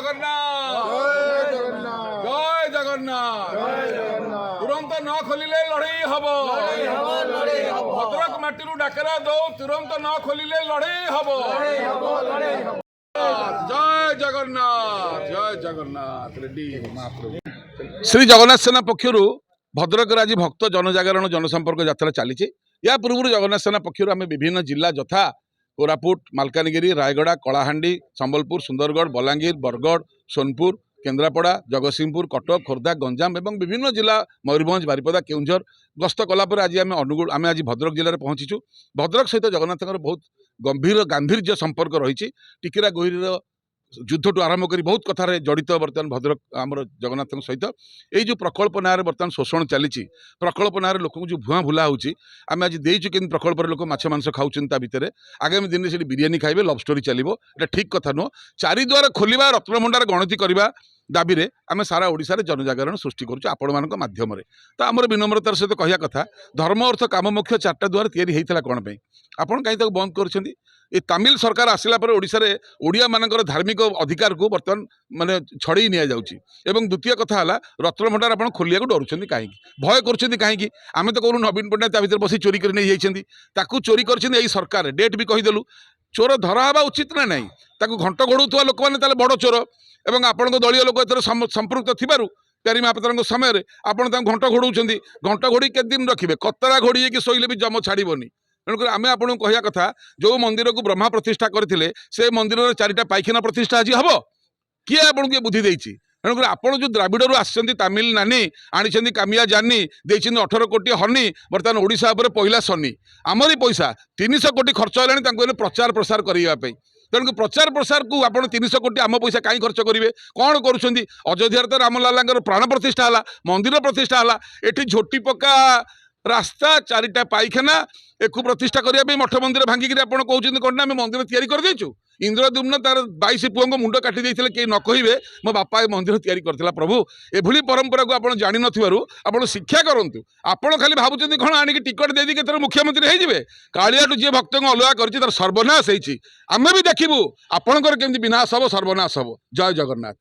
जगन्नाथ जय जगन्नाथ तुरंत न खोलिले लड़ई हब भद्रक माटी डाकरा दो तुरंत न खोलिले लड़ई हब जय जगन्नाथ रेड्डी श्री जगन्नाथ सेना पक्षर भद्रक आज भक्त जनजागरण जनसंपर्क यात्रा चली या पूर्व जगन्नाथ सेना पक्षर आम विभिन्न जिला यथा कोरापुट मालकानगिरी रायगड़ा कलाहांडी संबलपुर सुंदरगढ़ बलांगीर बरगढ़ सोनपुर केन्द्रापड़ा जगतसिंहपुर कटक खोर्धा गंजाम एवं विभिन्न जिला मयूरभंज बारिपदा केउंझर गस्त कलापर आज आम अनुगुल आम आज भद्रक जिले में पहुंचीचु। भद्रक सहित जगन्नाथ बहुत गांभीर्य संपर्क रही टिकिरा गोहिर युद्ध आरंभ कर बहुत कथार जड़ित बर्तमान भद्रक आमर जगन्नाथ सहित यही जो प्रकल्प ना बर्तमान शोषण चली प्रकल्प ना लोक जो भुआ भुला होमें आज देचु कि प्रकल्प लोक माछ मांस खाऊँ भितर आगामी दिन में बिरियानी खाइबे लव स्टोरी चलो ये ठीक कथा नुह चारिद्वार खोलिबा रत्नभंडार गणति करवा दाबी रे आम सारा ओडिशा रे जनजागरण सृष्टि करुँ आपण माध्यम तो आमर विनम्रतार सहित कहया कथा धर्म अर्थ काम मुख्य चार्टा द्वार तैयारी होता कौन पे आपण कहीं बंद कर तमिल सरकार आसला पर ओडिशा रे ओडिया मानकर धार्मिक अधिकार को बर्तमान माने छड़े नि जाउची एवं द्वितीय कथा है रत्नभंडार आप खोलिया को डरुंच कहीं भय कर कहीं आम तो कहूँ नवीन पट्टनायक भर बस चोरी कर चोरी कर सरकार डेट भी कहीदेलु चोर धरावा उचित ना नहीं ताकू घंट घोड़ुवा लोक मैंने बड़ चोर एवं आपण दलीय लोक एथर संपृक्त थिबारु प्यारी महापात्र समय आपण घंट घोड़ाऊँ घंट घोड़ी केते दिन रखिए कतरा घोड़ी कि शोले भी जम छाड़बनी तेणुक आम आपको कहया कथा जो मंदिर को ब्रह्मा प्रतिष्ठा करते से मंदिर चारिटा पाइखाना प्रतिष्ठा आज हम किए आपको बुद्धि देती तेणुक आपड़ जो द्राविड़ आसछन्ति तमिल नानी आनी कामिया जानी देती 18 कोटी हनी बर्तमान ओडिशा उपर पहला शनि आमरी पैसा 300 कोटी खर्च है प्रचार प्रसार करने तेणुक प्रचार प्रसार को आप 300 कोटी आम पैसा कहीं खर्च करेंगे कौन करुँच अयोध्या तो रामलाला प्राण प्रतिष्ठा है मंदिर प्रतिष्ठा है ये झोटी पक्का रास्ता चारिटा पाइखाना एक प्रतिष्ठा करने मठ मंदिर भांगिक आप कहते कौन आम मंदिर तैयारी कर देचु इंद्रद्युम्न तार 22 पुओं को मुंड काटी देते कहीं न कहे मो बापा ये मंदिर तैयारी करथिला प्रभु एभली परंपरा को आप जानी नथिबारु आप शिक्षा करंतु आपण खाली भाबुचंदी कौन आनिक टिकट देदी केतर मुख्यमंत्री होइजिबे कालियाटू जे भक्त को अलगा करछि तार सर्वनाश होइछि आमे भी देखिबु आपणकर केमति विनाश हबो सर्वनाश हबो जय जगन्नाथ।